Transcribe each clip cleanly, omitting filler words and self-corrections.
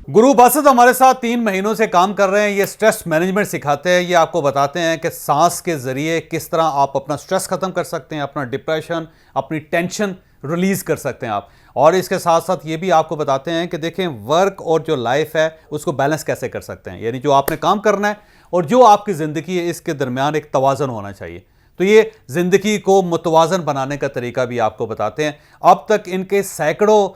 गुरु बासित हमारे साथ 3 महीनों से काम कर रहे हैं। ये स्ट्रेस मैनेजमेंट सिखाते हैं। ये आपको बताते हैं कि सांस के ज़रिए किस तरह आप अपना स्ट्रेस ख़त्म कर सकते हैं, अपना डिप्रेशन, अपनी टेंशन रिलीज़ कर सकते हैं आप। और इसके साथ साथ ये भी आपको बताते हैं कि देखें वर्क और जो लाइफ है उसको बैलेंस कैसे कर सकते हैं, यानी जो आपने काम करना है और जो आपकी ज़िंदगी है इसके दरमियान एक तवाज़न होना चाहिए। तो ये ज़िंदगी को मुतवाज़न बनाने का तरीका भी आपको बताते हैं। अब तक इनके सैकड़ों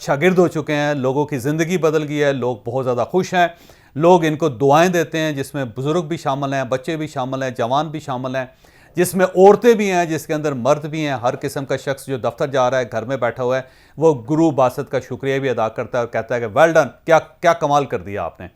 शागिर्द हो चुके हैं, लोगों की ज़िंदगी बदल गई है, लोग बहुत ज़्यादा खुश हैं, लोग इनको दुआएं देते हैं, जिसमें बुज़ुर्ग भी शामिल हैं, बच्चे भी शामिल हैं, जवान भी शामिल हैं, जिसमें औरतें भी हैं, जिसके अंदर मर्द भी हैं। हर किस्म का शख्स जो दफ्तर जा रहा है, घर में बैठा हुआ है, वो गुरु बासित का शुक्रिया भी अदा करता है और कहता है कि वेल डन, क्या क्या कमाल कर दिया आपने।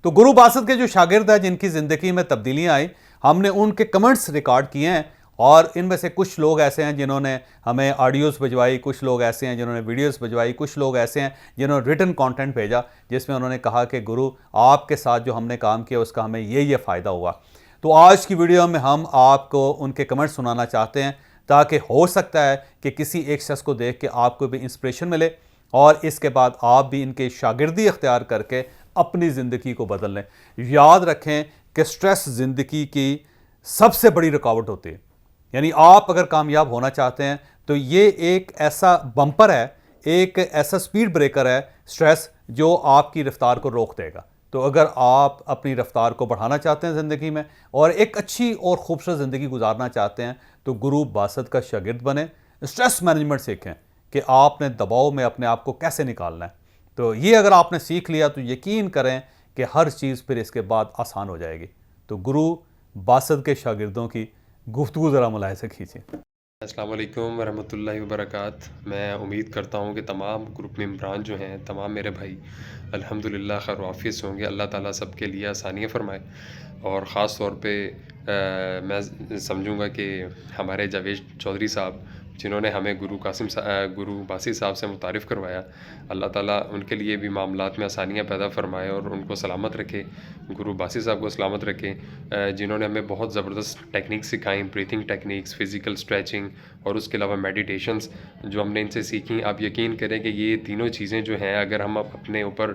तो गुरु बासित के जो शागिर्द हैं जिनकी ज़िंदगी में तब्दीलियाँ आई, हमने उनके कमेंट्स रिकॉर्ड किए हैं और इनमें से कुछ लोग ऐसे हैं जिन्होंने हमें ऑडियोज़ भिजवाई, कुछ लोग ऐसे हैं जिन्होंने वीडियोज़ भिजवाई, कुछ लोग ऐसे हैं जिन्होंने रिटन कंटेंट भेजा जिसमें उन्होंने कहा कि गुरु आपके साथ जो हमने काम किया उसका हमें ये फ़ायदा हुआ। तो आज की वीडियो में हम आपको उनके कमेंट्स सुनाना चाहते हैं ताकि हो सकता है कि किसी एक शख्स को देख के आपको भी इंस्पिरेशन मिले और इसके बाद आप भी इनके शागिर्दी इख्तियार करके अपनी ज़िंदगी को बदल लें। याद रखें कि स्ट्रेस ज़िंदगी की सबसे बड़ी रुकावट होती है, यानी आप अगर कामयाब होना चाहते हैं तो ये एक ऐसा बम्पर है, एक ऐसा स्पीड ब्रेकर है स्ट्रेस, जो आपकी रफ्तार को रोक देगा। तो अगर आप अपनी रफ्तार को बढ़ाना चाहते हैं ज़िंदगी में और एक अच्छी और खूबसूरत ज़िंदगी गुजारना चाहते हैं तो गुरु बासित का शागिर्द बने, स्ट्रेस मैनेजमेंट सीखें कि आपने दबाव में अपने आप को कैसे निकालना है। तो ये अगर आपने सीख लिया तो यकीन करें कि हर चीज़ फिर इसके बाद आसान हो जाएगी। तो गुरु बासित के शागिर्दों की गुफ्तगू ज़रा मुलाहिज़ा कीजिए। अस्सलाम वालेकुम वरहमतुल्लाहि वबरकात। मैं उम्मीद करता हूँ कि तमाम ग्रुप मेंबरान जो हैं, तमाम मेरे भाई अल्हम्दुलिल्लाह खैर वाफ़ियत से होंगे। अल्लाह ताला सबके लिए आसानियाँ फ़रमाए और ख़ास तौर पे मैं समझूंगा कि हमारे जावेद चौधरी साहब जिन्होंने हमें गुरु बासित साहब से मुतारिफ़ करवाया, अल्लाह ताला उनके लिए भी मामलात में आसानियाँ पैदा फ़रमाए और उनको सलामत रखे, गुरु बासित साहब को सलामत रखे, जिन्होंने हमें बहुत ज़बरदस्त टेक्निक्स सिखाई, ब्रीथिंग टेक्निक्स, फ़िज़िकल स्ट्रेचिंग और उसके अलावा मेडिटेशंस जो हमने इनसे सीखी। आप यकीन करें कि ये तीनों चीज़ें जो हैं अगर हम अपने ऊपर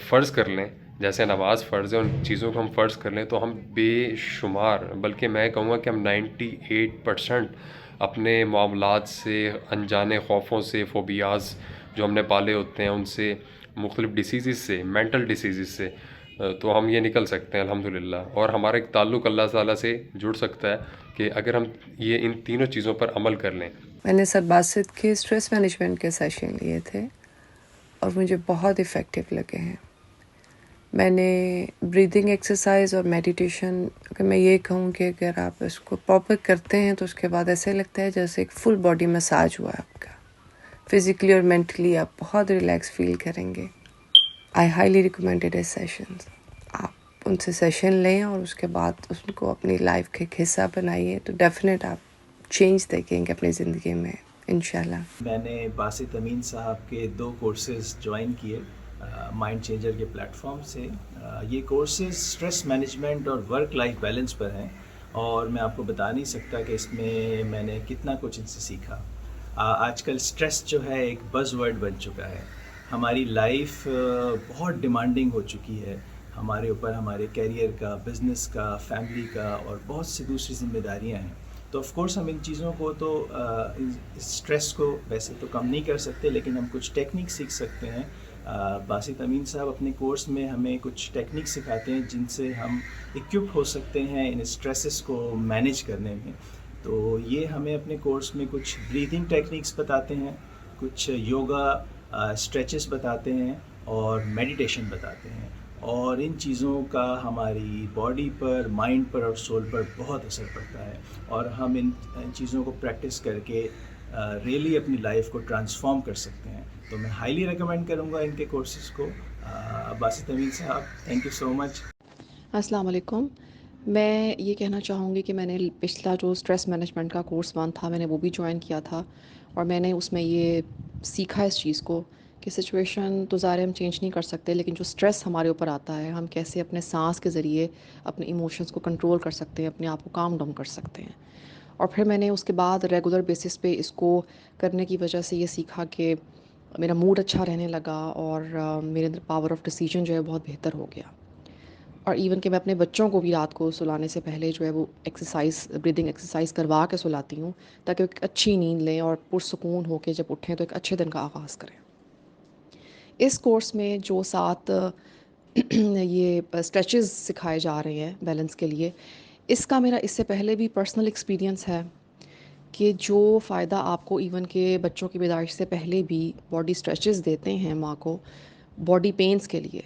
फ़र्ज़ कर लें, जैसे नमाज फ़र्ज़ है, उन चीज़ों को हम फ़र्ज़ कर लें तो हम बेशुमार, बल्कि मैं कहूँगा कि हम 98% अपने मामलात से, अनजाने खौफ़ों से, फ़ोबियाज़ जो हमने पाले होते हैं उनसे, मुख्तलिफ़ डिसीज़ से, मेंटल डिसीज़ से, तो हम ये निकल सकते हैं अल्हम्दुलिल्लाह। और हमारा एक ताल्लुक़ अल्लाह ताला से जुड़ सकता है कि अगर हम ये इन तीनों चीज़ों पर अमल कर लें। मैंने सर बासित के स्ट्रेस मैनेजमेंट के सेशन लिए थे और मुझे बहुत इफ़ेक्टिव लगे हैं। मैंने ब्रीदिंग एक्सरसाइज और मेडिटेशन, अगर मैं ये कहूँ कि अगर आप इसको प्रॉपर करते हैं तो उसके बाद ऐसे लगता है जैसे एक फुल बॉडी मसाज हुआ है आपका। फिज़िकली और मेंटली आप बहुत रिलैक्स फील करेंगे। I highly recommended A sessions. आप उनसे सेशन लें और उसके बाद उसको अपनी लाइफ का एक हिस्सा बनाइए तो डेफिनेट आप चेंज देखेंगे अपनी ज़िंदगी में इंशाल्लाह। मैंने बासित अमीन साहब के 2 कोर्सेज़ ज्वाइन किए माइंड चेंजर के प्लेटफॉर्म से। ये कोर्सेज़ स्ट्रेस मैनेजमेंट और वर्क लाइफ बैलेंस पर हैं और मैं आपको बता नहीं सकता कि इसमें मैंने कितना कुछ इनसे सीखा। आजकल स्ट्रेस जो है एक बज़वर्ड बन चुका है। हमारी लाइफ बहुत डिमांडिंग हो चुकी है हमारे ऊपर, हमारे कैरियर का, बिज़नेस का, फैमिली का और बहुत सी दूसरी ज़िम्मेदारियां हैं। तो ऑफ़ कोर्स हम इन चीज़ों को तो इस स्ट्रेस को वैसे तो कम नहीं कर सकते, लेकिन हम कुछ टेक्निक सीख सकते हैं। बासित अमीन साहब अपने कोर्स में हमें कुछ टेक्निक सिखाते हैं जिनसे हम इक्विप हो सकते हैं इन स्ट्रेसेस को मैनेज करने में। तो ये हमें अपने कोर्स में कुछ ब्रीथिंग टेक्निक्स बताते हैं, कुछ योगा स्ट्रेचेस बताते हैं और मेडिटेशन बताते हैं, और इन चीज़ों का हमारी बॉडी पर, माइंड पर और सोल पर बहुत असर पड़ता है और हम इन चीज़ों को प्रैक्टिस करके रियली अपनी लाइफ को ट्रांसफॉर्म कर सकते हैं। तो मैं हाईली रिकमेंड करूँगा इनके कोर्सेज़ को। बासित अमीन साहब, थैंक यू सो मच। अस्सलाम वालेकुम। मैं ये कहना चाहूँगी कि मैंने पिछला जो स्ट्रेस मैनेजमेंट का कोर्स 1 था, मैंने वो भी जॉइन किया था और मैंने उसमें ये सीखा इस चीज़ को कि सिचुएशन तो ज़ाहिर हम चेंज नहीं कर सकते, लेकिन जो स्ट्रेस हमारे ऊपर आता है, हम कैसे अपने सांस के ज़रिए अपने इमोशंस को कंट्रोल कर सकते हैं, अपने आप को काम डाउन कर सकते हैं। और फिर मैंने उसके बाद रेगुलर बेसिस पे इसको करने की वजह से ये सीखा कि میرا موڈ اچھا رہنے لگا اور میرے اندر پاور آف ڈیسیجن جو ہے بہت بہتر ہو گیا. اور ایون کہ میں اپنے بچوں کو بھی رات کو سلانے سے پہلے جو ہے وہ ایکسرسائز بریدنگ ایکسرسائز کروا کے سلاتی ہوں تاکہ وہ ایک اچھی نیند لیں اور پرسکون ہو کے جب اٹھیں تو ایک اچھے دن کا آغاز کریں. اس کورس میں جو 7 یہ اسٹریچز سکھائے جا رہے ہیں بیلنس کے لیے، اس کا میرا اس سے پہلے بھی پرسنل ایکسپیرینس ہے کہ جو فائدہ آپ کو ایون کہ بچوں کی پیدائش سے پہلے بھی باڈی اسٹریچز دیتے ہیں ماں کو باڈی پینس کے لیے،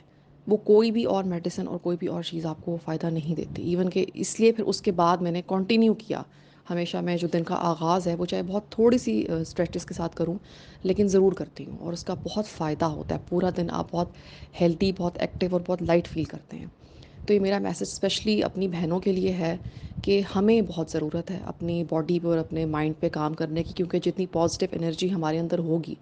وہ کوئی بھی اور میڈیسن اور کوئی بھی اور چیز آپ کو فائدہ نہیں دیتی. ایون کہ اس لیے پھر اس کے بعد میں نے کنٹینیو کیا. ہمیشہ میں جو دن کا آغاز ہے وہ چاہے بہت تھوڑی سی اسٹریچز کے ساتھ کروں لیکن ضرور کرتی ہوں، اور اس کا بہت فائدہ ہوتا ہے. پورا دن آپ بہت ہیلتھی، بہت ایکٹیو اور بہت لائٹ فیل کرتے ہیں. تو یہ میرا میسج اسپیشلی اپنی بہنوں کے لیے ہے کہ ہمیں بہت ضرورت ہے اپنی باڈی پہ اور اپنے مائنڈ پہ کام کرنے کی، کیونکہ جتنی پازیٹیو انرجی ہمارے اندر ہوگی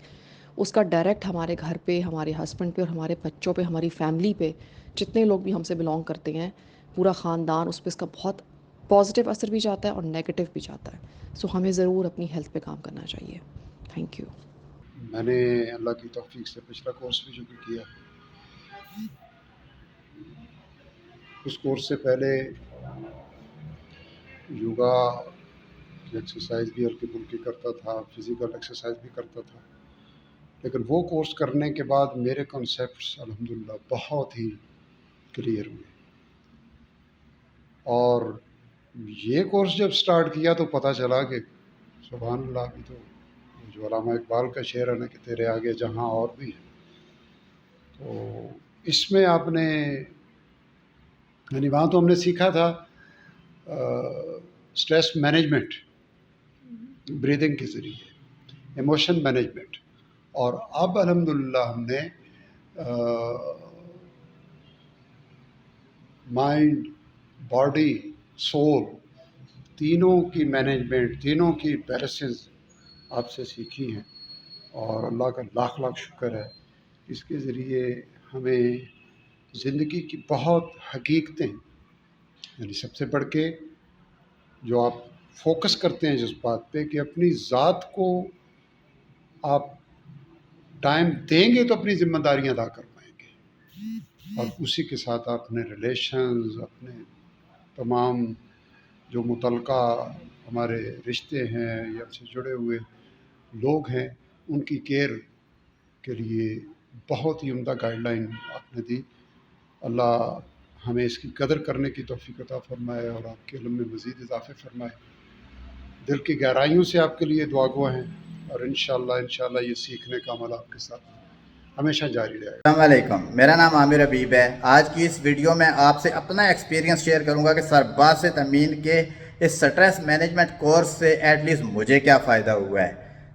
اس کا ڈائریکٹ ہمارے گھر پہ، ہمارے ہسبینڈ پہ اور ہمارے بچوں پہ، ہماری فیملی پہ، جتنے لوگ بھی ہم سے بلانگ کرتے ہیں، پورا خاندان، اس پہ اس کا بہت پازیٹیو اثر بھی جاتا ہے اور نیگیٹو بھی جاتا ہے. سو ہمیں ضرور اپنی ہیلتھ پہ کام کرنا چاہیے. Thank you. میں نے اللہ کی توفیق سے پچھلا کورس بھی شروع کیا. اس کورس سے پہلے یوگا کی ایکسرسائز بھی ہلکی پھلکی کرتا تھا، فزیکل ایکسرسائز بھی کرتا تھا، لیکن وہ کورس کرنے کے بعد میرے کنسیپٹس الحمدللہ بہت ہی کلیئر ہوئے. اور یہ کورس جب سٹارٹ کیا تو پتہ چلا کہ سبحان اللہ، ابھی تو جو علامہ اقبال کا شعر ہے نا کہ تیرے آگے جہاں اور بھی ہے، تو اس میں آپ نے یعنی وہاں تو ہم نے سیکھا تھا اسٹریس مینجمنٹ بریدنگ کے ذریعے، ایموشن مینجمنٹ، اور اب الحمدللہ ہم نے مائنڈ، باڈی، سول، تینوں کی مینجمنٹ، تینوں کی بیلنسز آپ سے سیکھی ہیں. اور اللہ کا لاکھ لاکھ شکر ہے. اس کے ذریعے ہمیں زندگی کی بہت حقیقتیں، یعنی سب سے بڑھ کے جو آپ فوکس کرتے ہیں جس بات پہ کہ اپنی ذات کو آپ ٹائم دیں گے تو اپنی ذمہ داریاں ادا کر پائیں گے، اور اسی کے ساتھ آپ اپنے ریلیشنز، اپنے تمام جو متعلقہ ہمارے رشتے ہیں یا ہم سے جڑے ہوئے لوگ ہیں ان کی کیئر کے لیے بہت ہی عمدہ گائیڈ لائن آپ نے دی. اللہ ہمیں اس کی قدر کرنے کی توفیق عطا فرمائے اور آپ کے علم میں مزید اضافے فرمائے. دل کی گہرائیوں سے آپ کے لیے دعا گو ہیں، اور انشاءاللہ یہ سیکھنے کا عمل آپ کے ساتھ ہمیشہ جاری رہے گا. السلام علیکم، میرا نام عامر حبیب ہے. آج کی اس ویڈیو میں آپ سے اپنا ایکسپیرینس شیئر کروں گا کہ سر باسط امین کے اس سٹریس مینجمنٹ کورس سے ایٹ لیسٹ مجھے کیا فائدہ ہوا ہے.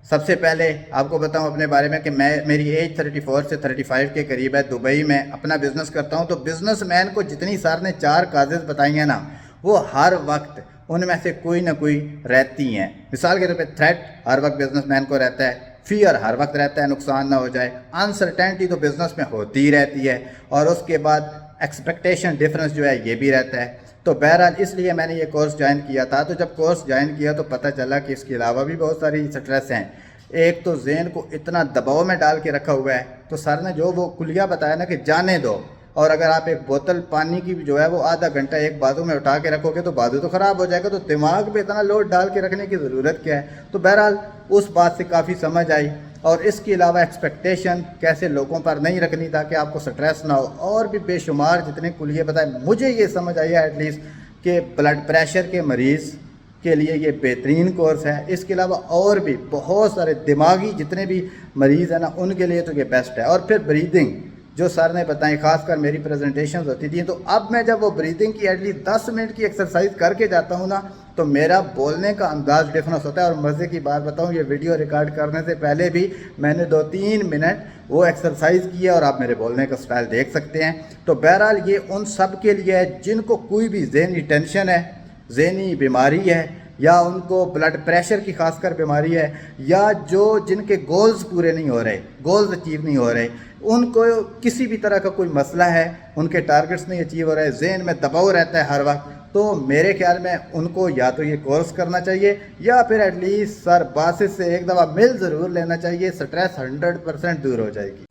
سب سے پہلے آپ کو بتاؤں اپنے بارے میں کہ میری ایج 34 سے 35 کے قریب ہے. دبئی میں اپنا بزنس کرتا ہوں. تو بزنس مین کو جتنی سر نے 4 کازز بتائی ہیں نا، وہ ہر وقت ان میں سے کوئی نہ کوئی رہتی ہیں. مثال کے طور پہ تھریٹ ہر وقت بزنس مین کو رہتا ہے، فیئر ہر وقت رہتا ہے نقصان نہ ہو جائے، انسرٹینٹی تو بزنس میں ہوتی ہی رہتی ہے، اور اس کے بعد ایکسپیکٹیشن ڈفرنس جو ہے یہ بھی رہتا ہے. تو بہرحال اس لیے میں نے یہ کورس جوائن کیا تھا. تو جب کورس جوائن کیا تو پتہ چلا کہ اس کے علاوہ بھی بہت ساری سٹریس ہیں. ایک تو ذہن کو اتنا دباؤ میں ڈال کے رکھا ہوا ہے. تو سر نے جو وہ کلیہ بتایا نا کہ جانے دو، اور اگر آپ ایک بوتل پانی کی جو ہے وہ آدھا گھنٹہ ایک بازو میں اٹھا کے رکھو گے تو بازو تو خراب ہو جائے گا، تو دماغ پہ اتنا لوڈ ڈال کے رکھنے کی ضرورت کیا ہے. تو بہرحال اس بات سے کافی سمجھ آئی. اور اس کے علاوہ ایکسپیکٹیشن کیسے لوگوں پر نہیں رکھنی تاکہ آپ کو سٹریس نہ ہو، اور بھی بے شمار جتنے کلیے بتائے. مجھے یہ سمجھ آئی ایٹ لیسٹ کہ بلڈ پریشر کے مریض کے لیے یہ بہترین کورس ہے. اس کے علاوہ اور بھی بہت سارے دماغی جتنے بھی مریض ہیں نا ان کے لیے تو یہ بیسٹ ہے. اور پھر بریدنگ جو سر نے بتائیں، خاص کر میری پریزنٹیشنز ہوتی تھیں، تو اب میں جب وہ بریدنگ کی ایٹ لیسٹ 10 منٹ کی ایکسرسائز کر کے جاتا ہوں نا تو میرا بولنے کا انداز ڈفرنس ہوتا ہے. اور مزے کی بات بتاؤں، یہ ویڈیو ریکارڈ کرنے سے پہلے بھی میں نے 2-3 منٹ وہ ایکسرسائز کی ہے، اور آپ میرے بولنے کا سٹائل دیکھ سکتے ہیں. تو بہرحال یہ ان سب کے لیے ہے جن کو کوئی بھی ذہنی ٹینشن ہے، ذہنی بیماری ہے، یا ان کو بلڈ پریشر کی خاص کر بیماری ہے، یا جن کے گولز پورے نہیں ہو رہے، گولز اچیو نہیں ہو رہے، ان کو کسی بھی طرح کا کوئی مسئلہ ہے، ان کے ٹارگٹس نہیں اچیو ہو رہے، ذہن میں دباؤ رہتا ہے ہر وقت. تو میرے خیال میں ان کو یا تو یہ کورس کرنا چاہیے یا پھر ایٹ لیسٹ سر باسز سے ایک دفعہ مل ضرور لینا چاہیے. سٹریس 100% دور ہو جائے گی.